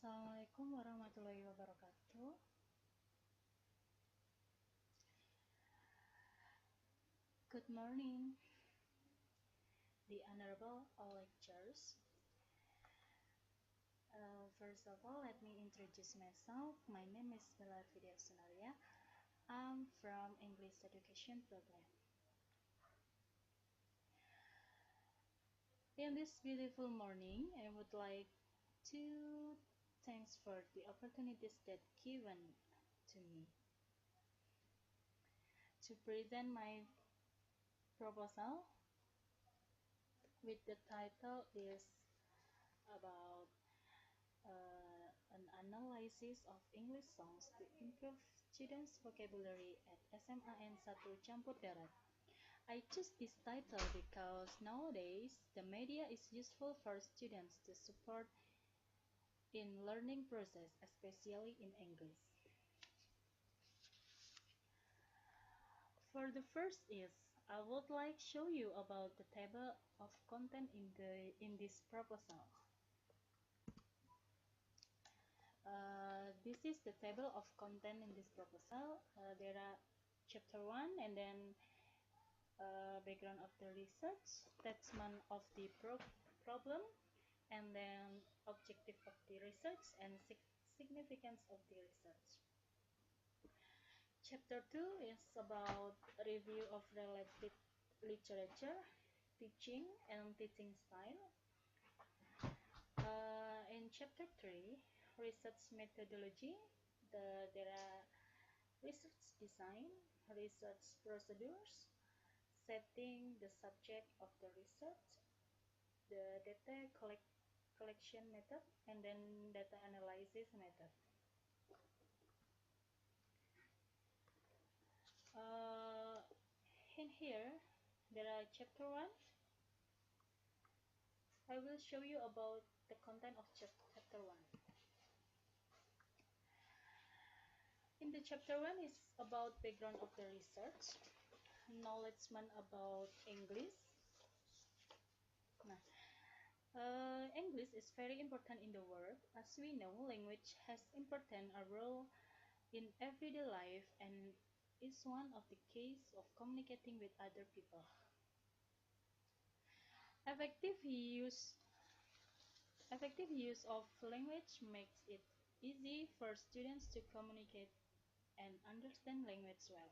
Assalamualaikum warahmatullahi wabarakatuh. Good morning, the honorable all lecturers. First of all, let me introduce myself. My name is Bella Vidya Sunaria. I'm from English Education Program. In this beautiful morning, I would like to thanks for the opportunities that given to me to present my proposal with the title is about an analysis of English songs to improve students' vocabulary at SMAN 1 Campur Darat. I choose this title because nowadays the media is useful for students to support in learning process, especially in English. For the first is, I would like show you about the table of content in this proposal. This is the table of content in this proposal. There are chapter 1 and then background of the research, statement of the problem, and then objective of the research and significance of the research. Chapter 2 is about review of related literature, teaching and teaching style. In chapter 3, research methodology, there are research design, research procedures, setting the subject of the research, the data collection method, and then data analysis method. In here, there are chapter 1. I will show you about the content of chapter 1. In the chapter 1 is about background of the research, knowledgement about English. English is very important in the world. As we know, language has important a role in everyday life and is one of the keys of communicating with other people. Effective use of language makes it easy for students to communicate and understand language well.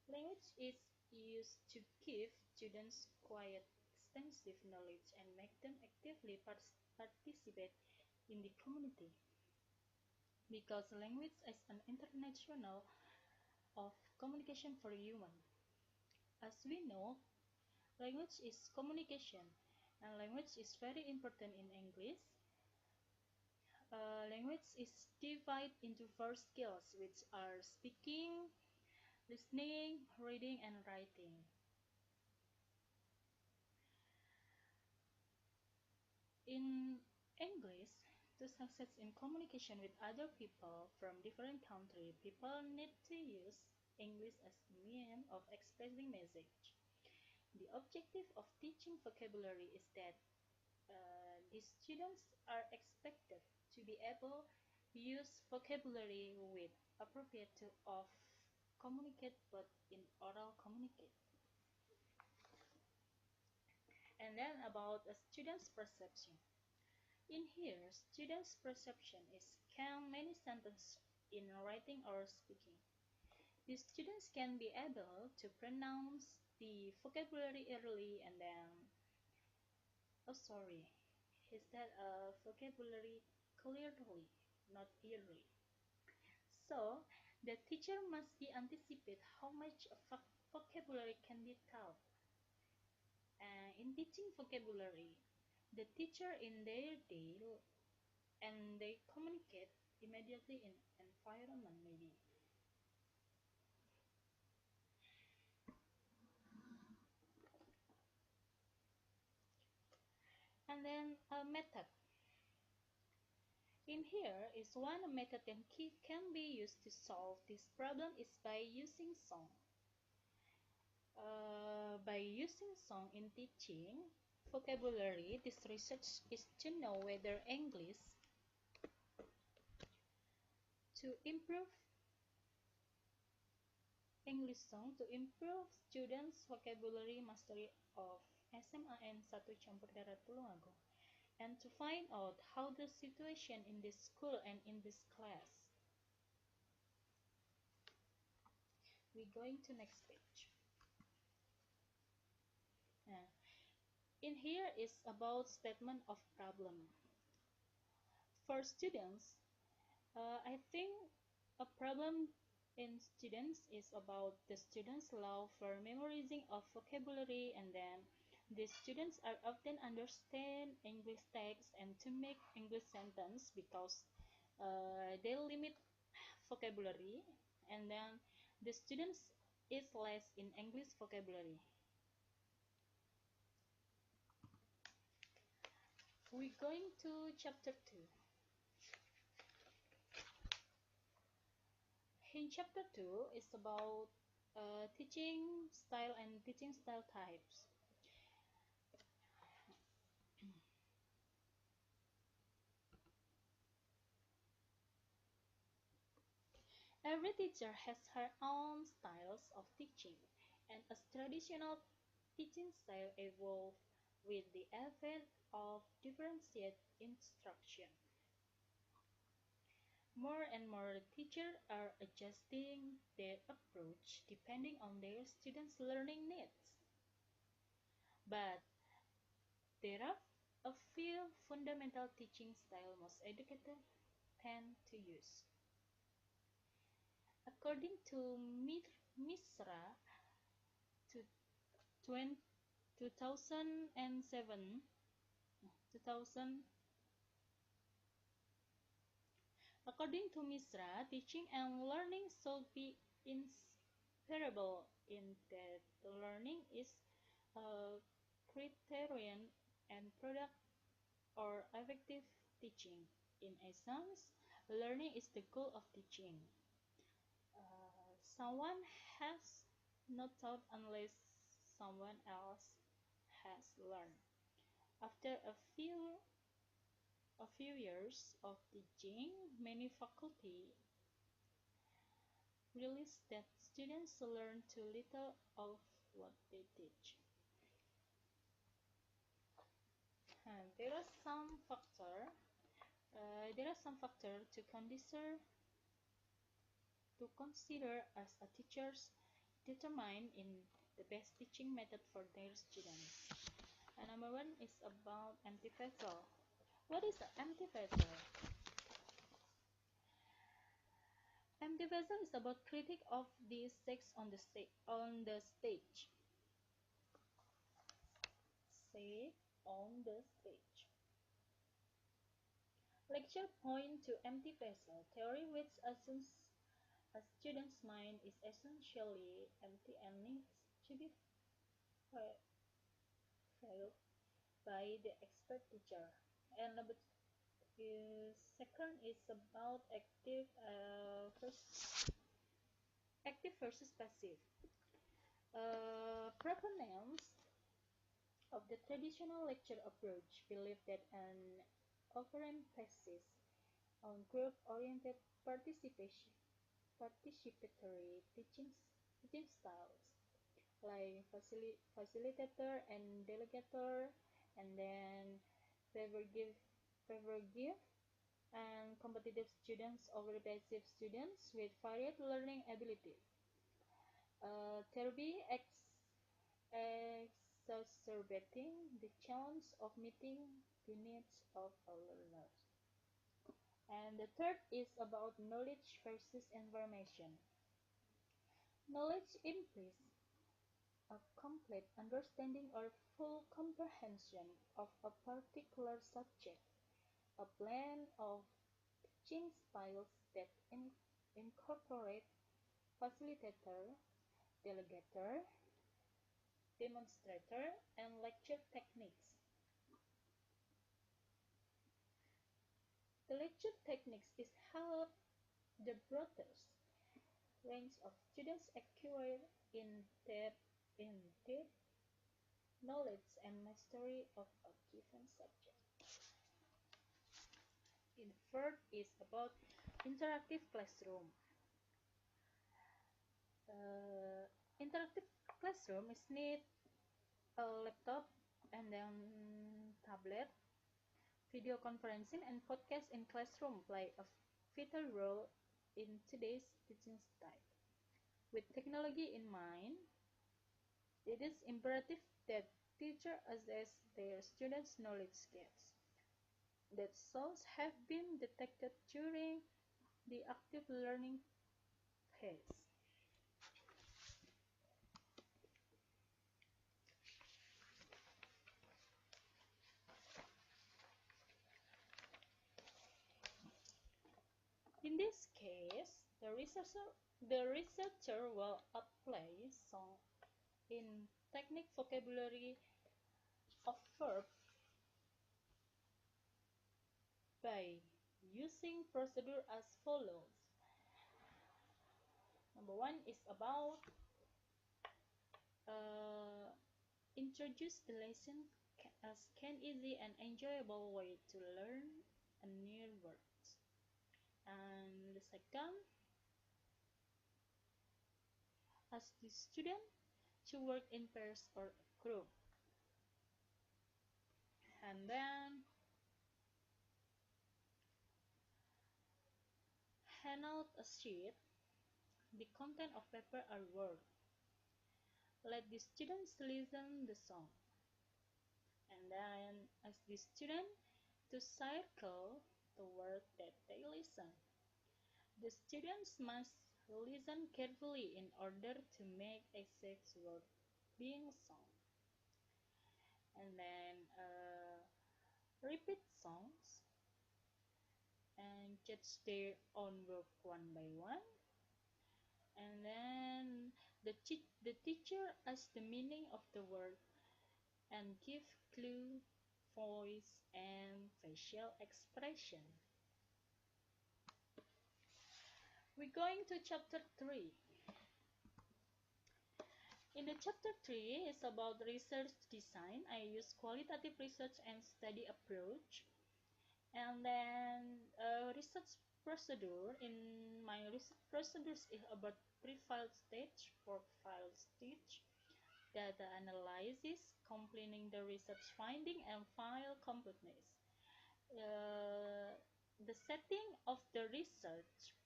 Language is used to give students quite extensive knowledge and make them actively participate in the community. Because language is an international of communication for human. As we know, language is communication, and language is very important in English. Language is divided into 4 skills, which are speaking, listening, reading, and writing. In English, to succeed in communication with other people from different countries, people need to use English as a medium of expressing message. The objective of teaching vocabulary is that the students are expected to be able to use vocabulary with appropriate to of communicate but in oral communicate. And then about a student's perception. In here, students' perception is can many sentences in writing or speaking. The students can be able to pronounce the vocabulary early and then is that a vocabulary clearly, not early. So, the teacher must be anticipate how much vocabulary can be taught. In teaching vocabulary, the teacher in their day and they communicate immediately in environment maybe. And then a method. In here is one method that can be used to solve this problem is by using song. By using song in teaching, vocabulary. This research is to know whether to improve to improve students' vocabulary mastery of SMAN 1 campur darat Tulungagung, and to find out how the situation in this school and in this class. We're going to next page. In here is about statement of problem. For students, I think a problem in students is about the students' love for memorizing of vocabulary, and then the students are often understand English text and to make English sentence because they limit vocabulary, and then the students is less in English vocabulary. We're going to chapter 2. In chapter 2 is about teaching style and teaching style types. Every teacher has her own styles of teaching, and as traditional teaching style evolve with the advent of differentiated instruction. More and more teachers are adjusting their approach depending on their students' learning needs. But there are a few fundamental teaching styles most educators tend to use. According to Misra, to 2007, 2000, according to Misra, teaching and learning should be inseparable in that learning is a criterion and product or effective teaching. In essence, learning is the goal of teaching. Someone has not taught unless someone else has learned. After a few years of teaching, many faculty realize that students learn too little of what they teach. And there are some factors to consider as a teachers determine in the best teaching method for their students. And number one is about empty vessel. What is an empty vessel? Empty vessel is about critique of the sex on the stage. Say on the stage. Lecture point to empty vessel theory, which assumes a student's mind is essentially empty and needs to be filled by the expert teacher. And number second is about active versus passive. Proponents of the traditional lecture approach believe that an overemphasis on group-oriented participatory teaching styles like facilitator and delegator, and then favor give and competitive students over passive students with varied learning abilities. Thereby exacerbating the challenge of meeting the needs of our learners. And the third is about knowledge versus information. Knowledge implies a complete understanding or full comprehension of a particular subject, a blend of teaching styles that incorporate facilitator, delegator, demonstrator, and lecture techniques. The lecture techniques is how the broadest range of students acquire in depth knowledge and mastery of a given subject. The third is about interactive classroom. Interactive classroom is need a laptop and then tablet. Video conferencing and podcast in classroom play a vital role in today's teaching style. With technology in mind, it is imperative that teachers assess their students' knowledge gaps that should have been detected during the active learning phase. In this case, the researcher will apply some in technique vocabulary of verb by using procedure as follows. Number one is about uh, introduce the lesson as an easy and enjoyable way to learn a new words. And the second, ask the student to work in pairs or group. And then hand out a sheet, the content of paper or word. Let the students listen the song. And then ask the student to circle the word that they listen. The students must listen carefully in order to make exact word being sung. And then repeat songs and catch their own work one by one. And then the teacher asks the meaning of the word and give clue, voice, and facial expression. We're going to chapter 3. In the chapter 3 is about research design. I use qualitative research and study approach. And then research procedure. In my research procedures is about pre-file stage, work-file stage, data analysis, completing the research finding, and file completeness. The setting of the research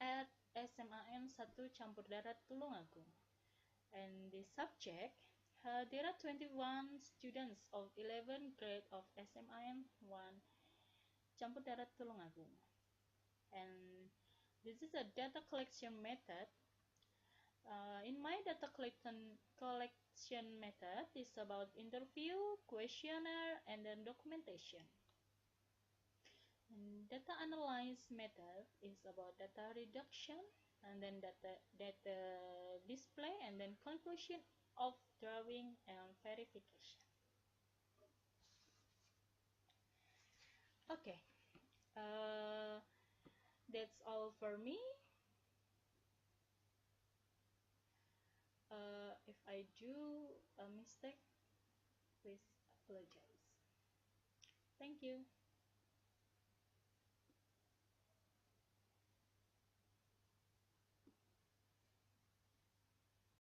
at SMAN 1 Campur Darat Tulungagung. And the subject, there are 21 students of 11th grade of SMAN 1 Campur Darat Tulungagung. And this is a data collection method. In my data collection method is about interview, questionnaire, and then documentation. And data analyze method is about data reduction and then data display and then conclusion of drawing and verification. Okay, uh, that's all for me. If I do a mistake, please apologize. Thank you.